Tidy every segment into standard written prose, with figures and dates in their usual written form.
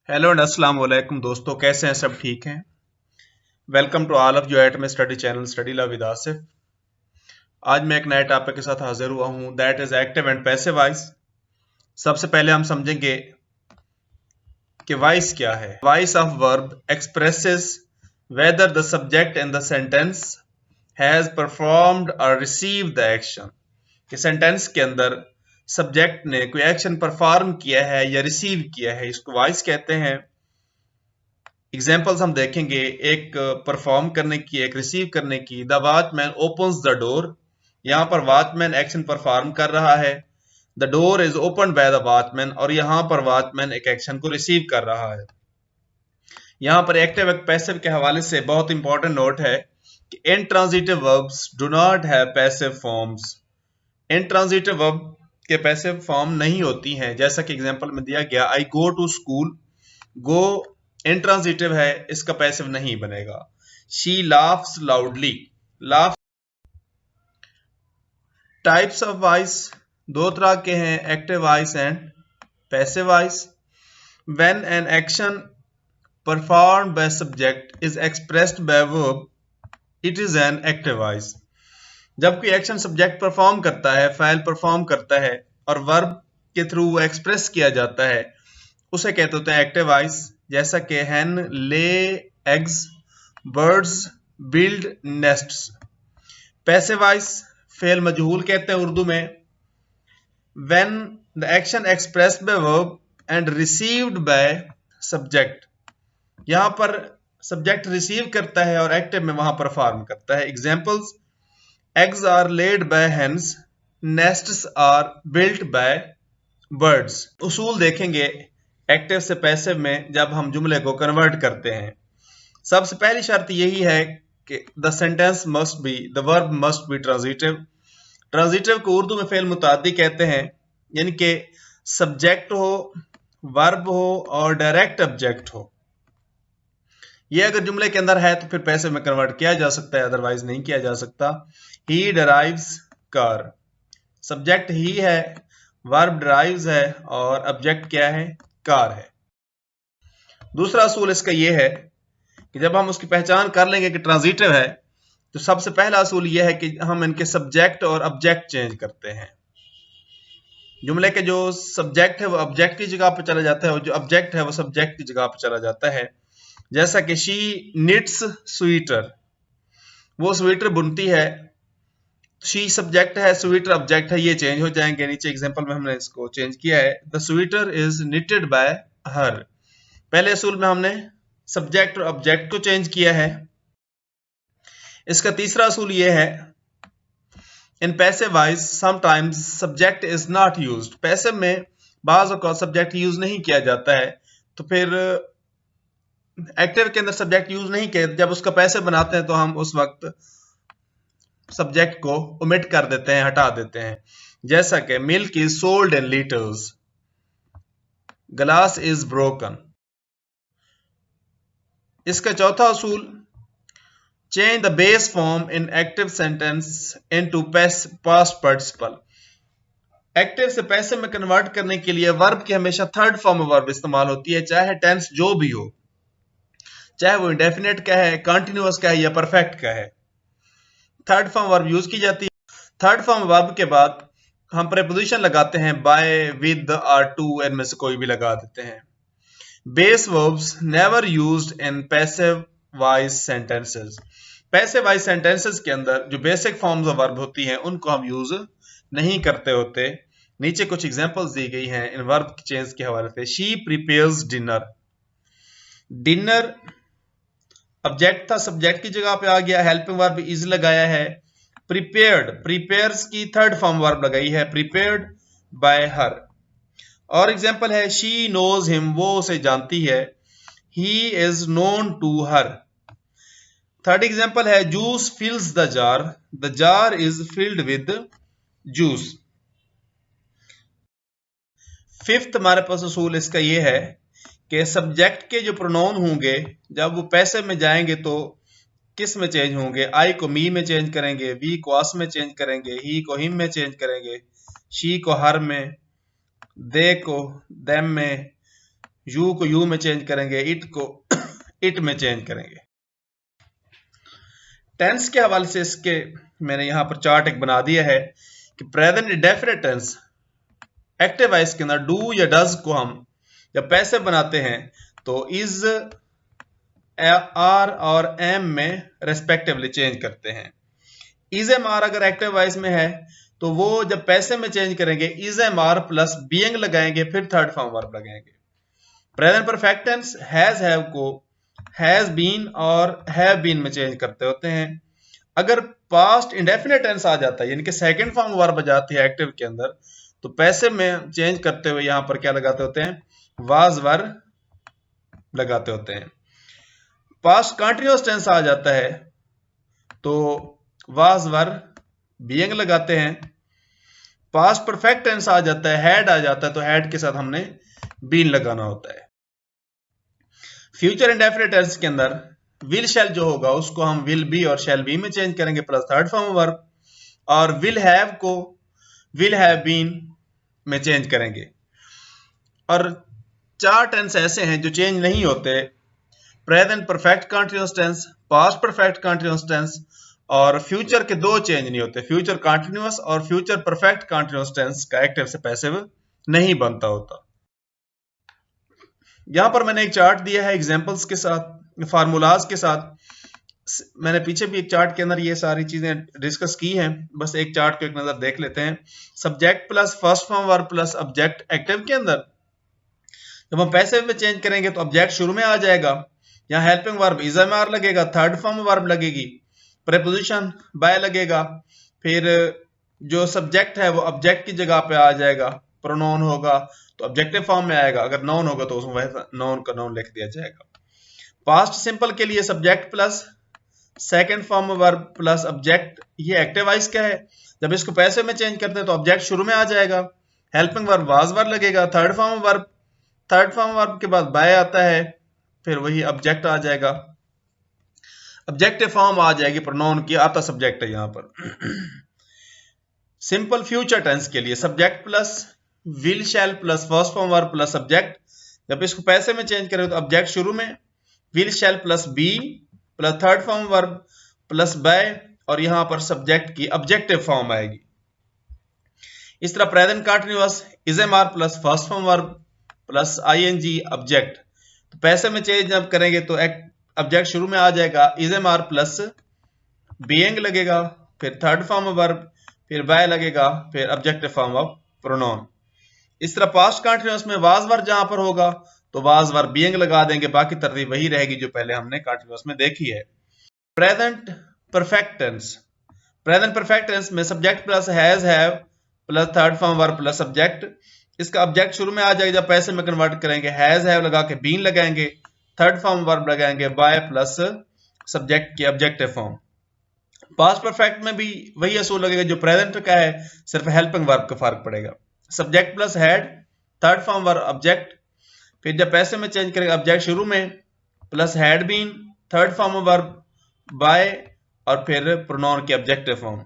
Hello and अस्सलाम वालेकुम दोस्तों, कैसे हैं? सब ठीक हैं? Welcome to all of you at my study channel study love with Asif. आज मैं एक नए टॉपिक के साथ हाजिर हुआ हूं, that is active and passive voice. सबसे पहले हम समझेंगे कि वॉइस क्या है। Voice of verb expresses whether the subject in the sentence has performed और रिसीव्ड द एक्शन। कि सेंटेंस के अंदर सब्जेक्ट ने कोई एक्शन परफॉर्म किया है या रिसीव किया है, इसको वॉइस कहते हैं। एग्जाम्पल्स हम देखेंगे, एक परफॉर्म करने की, एक रिसीव करने की। The watchman opens the door, यहाँ पर वॉचमैन एक्शन परफॉर्म कर रहा है। The door is open by the watchman, और यहाँ पर वॉचमैन एक एक्शन को रिसीव कर रहा है। यहाँ पर एक्टिव और पैसिव के हवाले से बहुत इंपॉर्टेंट नोट है कि intransitive verbs do not have passive forms. Intransitive verb के पैसिव फॉर्म नहीं होती हैं, जैसा कि एग्जाम्पल में दिया गया, I go to school. Go intransitive है, इसका पैसिव नहीं बनेगा। She laughs loudly, laugh. Types of voice दो तरह के हैं, active voice and passive voice. When an action performed by subject is expressed by verb, it is an active voice. जब कोई एक्शन सब्जेक्ट परफॉर्म करता है, फाइल परफॉर्म करता है, और वर्ब के थ्रू वो एक्सप्रेस किया जाता है, उसे कहते होते हैं एक्टिव वॉइस। जैसा कि hen lay eggs, birds build nests. Passive voice फेल मजहूल कहते हैं उर्दू में। When the action expressed by verb and received by subject, यहां पर सब्जेक्ट रिसीव करता है और एक्टिव में वहां परफॉर्म करता है। Examples, eggs are laid by hens, nests are built by birds. उसूल देखेंगे एक्टिव से पैसिव में जब हम जुमले को कन्वर्ट करते हैं। सबसे पहली शर्त यही है कि the sentence must be, the verb must be transitive. Transitive को उर्दू में फेल मुताद्दी कहते हैं, यानी कि सब्जेक्ट हो, वर्ब हो और डायरेक्ट ऑब्जेक्ट हो। ये अगर जुमले के अंदर है तो फिर पैसिव में कन्वर्ट किया जा सकता है, अदरवाइज नहीं किया जा सकता। ही डराइव्स कार, सब्जेक्ट ही है, वर्ब ड्राइव्स है और ऑब्जेक्ट क्या है? कार है। दूसरा असूल इसका यह है कि जब हम उसकी पहचान कर लेंगे कि ट्रांजिटिव है, तो सबसे पहला असूल यह है कि हम इनके सब्जेक्ट और ऑब्जेक्ट चेंज करते हैं। जुमले के जो सब्जेक्ट है वो ऑब्जेक्ट की जगह पर चला जाता है, और जो ऑब्जेक्ट है वो सब्जेक्ट की जगह पर चला जाता है। जैसा कि शी निट्स स्वेटर, वो स्वेटर बुनती है। शी सब्जेक्ट है, स्वेटर ऑब्जेक्ट है, ये चेंज हो जाएंगे। नीचे एग्जांपल में हमने इसको चेंज किया है, the sweater is knitted bye हर। पहले असूल में हमने सब्जेक्ट और ऑब्जेक्ट को चेंज किया है। इसका तीसरा असूल यह है, in passive voice sometimes subject is not used. Passive में बाज औक़ात सब्जेक्ट यूज नहीं किया जाता है, तो फिर एक्टिव के अंदर सब्जेक्ट यूज नहीं किया, जब उसका पैसिव बनाते हैं तो हम उस वक्त सब्जेक्ट को ओमिट कर देते हैं, हटा देते हैं। जैसा कि milk is sold in litres, glass is broken. इसका चौथा असूल, change the base form in active sentence into past participle. Active से पैसिव में कन्वर्ट करने के लिए वर्ब की हमेशा थर्ड फॉर्म वर्ब इस्तेमाल होती है, चाहे टेंस जो भी हो, चाहे वो इंडेफिनेट का है, कंटिन्यूअस का है या परफेक्ट का है। थर्ड फॉर्म वर्ब यूज की जाती है। थर्ड फॉर्म वर्ब के बाद हम प्रीपोजिशन लगाते हैं, बाय, विद और टू, इनमें से कोई भी लगा देते हैं। Base verbs never used in passive voice sentences. Passive voice sentences के अंदर जो बेसिक फॉर्म्स ऑफ वर्ब होती हैं उनको हम यूज नहीं करते होते। नीचे कुछ एग्जांपल्स दी गई हैं इन वर्ब चेंज के हवाले से। She prepares dinner, dinner object था, सब्जेक्ट की जगह पे आ गया, हेल्पिंग वर्ब इज लगाया है। प्रिपेयर्ड, प्रिपेयर्स की थर्ड फॉर्म वर्ब लगाई है, प्रिपेयर्ड बाय हर। और एग्जांपल है, शी नोज हिम, वो उसे जानती है, he is known to her. Third example है, juice fills the jar is filled with juice. Fifth हमारे पास असूल इसका यह है कि सब्जेक्ट के जो प्रोनाउन होंगे जब वो पैसिव में जाएंगे तो किस में चेंज होंगे? आई को मी में चेंज करेंगे, वी को अस में चेंज करेंगे, ही को हिम में चेंज करेंगे, शी को हर में, दे को देम में, यू को यू में चेंज करेंगे, इट को इट में चेंज करेंगे। टेंस के हवाले से इसके मैंने यहां पर चार्ट एक बना दिया है कि present indefinite tense active voice के अंदर डू या डज को हम जब पैसिव बनाते हैं तो इज, आर और एम में रेस्पेक्टिवली चेंज करते हैं। इज एम आर अगर एक्टिव वॉइस में है तो वो जब पैसिव में चेंज करेंगे is am are plus being लगाएंगे, फिर थर्ड फॉर्म वर्ब लगाएंगे। Present perfect tense has have को हैज बीन और हैव बीन में चेंज करते होते हैं। अगर पास्ट इंडेफिनिट टेंस आ जाता है यानी कि सेकंड फॉर्म वर्ब आ जाती है एक्टिव के अंदर तो पैसिव में चेंज करते हुए यहां पर क्या लगाते होते हैं, वाज वर लगाते होते हैं। पास्ट कंटिन्यूअस टेंस आ जाता है तो वाज वर बीइंग लगाते हैं। पास्ट परफेक्ट टेंस आ जाता है, हैड आ जाता है तो हैड के साथ हमने बीन लगाना होता है। फ्यूचर इंडेफिनिट टेंस के अंदर विल शैल जो होगा उसको हम विल बी और शैल बी में चेंज करेंगे प्लस थर्ड फॉर्म वर्ब, और विल हैव को विल हैव बीन में चेंज करेंगे। और चार टेंस ऐसे हैं जो चेंज नहीं होते, present perfect continuous tense, past perfect continuous tense और फ्यूचर के दो चेंज नहीं होते, फ्यूचर कंटीन्यूअस और फ्यूचर परफेक्ट कंटीन्यूअस टेंस का एक्टिव से पैसिव नहीं बनता होता। यहां पर मैंने एक चार्ट दिया है एग्जांपल्स के साथ, फार्मूलाज के साथ। मैंने पीछे भी एक चार्ट के अंदर ये सारी चीजें डिस्कस की हैं, बस एक चार्ट को एक नजर देख लेते हैं। Subject plus first form verb plus object active के अंदर जब हम पैसिव में चेंज करेंगे तो ऑब्जेक्ट शुरू में आ जाएगा, यहाँ helping verb is am are लगेगा, थर्ड फॉर्म वर्ब लगेगी, प्रीपोजिशन बाय लगेगा, फिर जो सब्जेक्ट है वो ऑब्जेक्ट की जगह पे आ जाएगा, प्रोनाउन होगा तो ऑब्जेक्टिव फॉर्म में आएगा, अगर नाउन होगा तो उसमें नाउन का नाउन लिख दिया जाएगा। पास्ट सिंपल के लिए subject plus second form verb plus object, ये एक्टिव वॉइस का है, जब इसको पैसिव में चेंज करते हैं तो ऑब्जेक्ट शुरू में आ जाएगा, हेल्पिंग वर्ब वाज वर्ब लगेगा, थर्ड फॉर्म वर्ब के बाद बाय आता है, फिर वही ऑब्जेक्ट आ जाएगा, ऑब्जेक्टिव फॉर्म आ जाएगी, प्रोनाउन की आता सब्जेक्ट है यहां पर। सिंपल फ्यूचर टेंस के लिए subject plus will shall plus first form verb plus subject, जब इसको पैसिव में चेंज करें तो ऑब्जेक्ट शुरू में, will shall plus be plus third form verb plus by और यहां पर सब्जेक्ट की ऑब्जेक्टिव फॉर्म आएगी। इस तरह present continuous is am are plus first form verb plus ING object, तो पैसिव में चेंज जब करेंगे तो ऑब्जेक्ट शुरू में आ जाएगा, is am are plus being लगेगा, फिर थर्ड फॉर्म वर्ब, फिर बाय लगेगा, फिर ऑब्जेक्टिव फॉर्म ऑफ प्रोनाउन। इस तरह पास्ट कंटीन्यूअस में वाज वर्ब जहां पर होगा तो वाज वर्ब बीइंग लगा देंगे, बाकी तरतीब वही रहेगी जो पहले हमने कंटीन्यूअस में देखी है। प्रेजेंट परफेक्ट टेंस में subject plus has have plus third form verb plus subject, इसका ऑब्जेक्ट शुरू में आ जाएगा, जब पैसिव में कन्वर्ट करेंगे हैज हैव लगा के बीन लगाएंगे, थर्ड फॉर्म वर्ब लगाएंगे बाय प्लस सब्जेक्ट की ऑब्जेक्टिव फॉर्म। पास्ट परफेक्ट में भी वही असूल लगेगा जो प्रेजेंट का है, सिर्फ हेल्पिंग वर्ब का फर्क पड़ेगा, subject plus had, third form verb object, फिर जब पैसिव में चेंज करेंगे ऑब्जेक्ट शुरू में plus had been, third form verb by और फिर प्रोनाउन की objective form.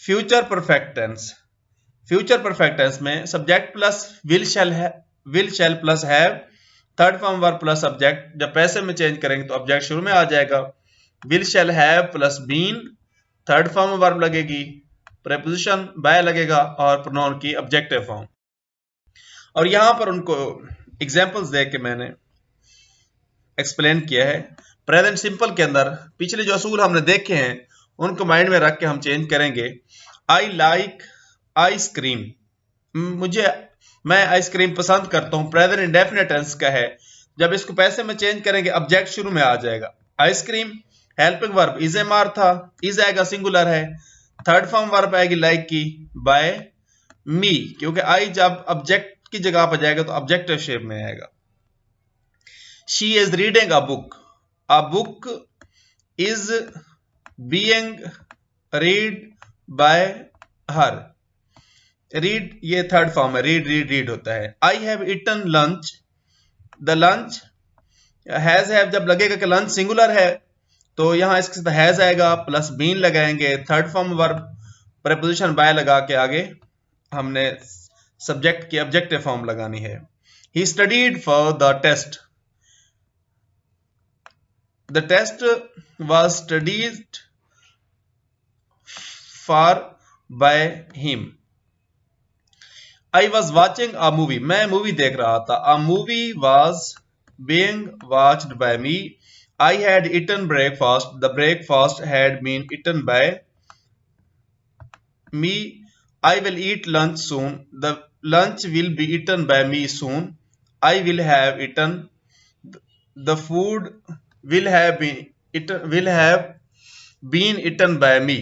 Future perfect tense में subject plus will shall plus have, third form verb plus object, जब पैसिव में चेंज करेंगे तो ऑब्जेक्ट शुरू में आ जाएगा, will shall have plus been, third form verb लगेगी, प्रीपोजिशन बाय लगेगा और प्रोनाउन की ऑब्जेक्टिव फॉर्म। और यहां पर उनको एग्जांपल्स दे के मैंने एक्सप्लेन किया है। प्रेजेंट सिंपल के अंदर पिछले जो असूल हमने देखे हैं उनको माइंड में रख के हम चेंज करेंगे। आई लाइक आइसक्रीम, मैं आइसक्रीम पसंद करता हूं, प्रेजेंट इंडेफिनिट टेंस का है, जब इसको पैसिव में चेंज करेंगे ऑब्जेक्ट शुरू में आ जाएगा, ice cream, helping verb is am are था, इज आएगा सिंगुलर है, थर्ड फॉर्म वर्ब आएगी लाइक की बाय मी, क्योंकि आई जब ऑब्जेक्ट की जगह पर जाएगा तो ऑब्जेक्टिव शेप में आएगा। She is reading a book is being read by her, read ये थर्ड फॉर्म है, रीड होता है। I have eaten lunch, the lunch, has have जब लगेगा कि लंच सिंगुलर है तो यहां इसके साथ हैज आएगा प्लस बीन लगाएंगे, third form verb, preposition by लगा के आगे हमने सब्जेक्ट की ऑब्जेक्टिव फॉर्म लगानी है। He studied for the test. The test was studied for by him. I was watching a movie. मैं मूवी देख रहा था. A movie was being watched by me. I had eaten breakfast. The breakfast had been eaten by me. I will eat lunch soon. The lunch will be eaten by me soon. I will have eaten. The food will have been eaten by me.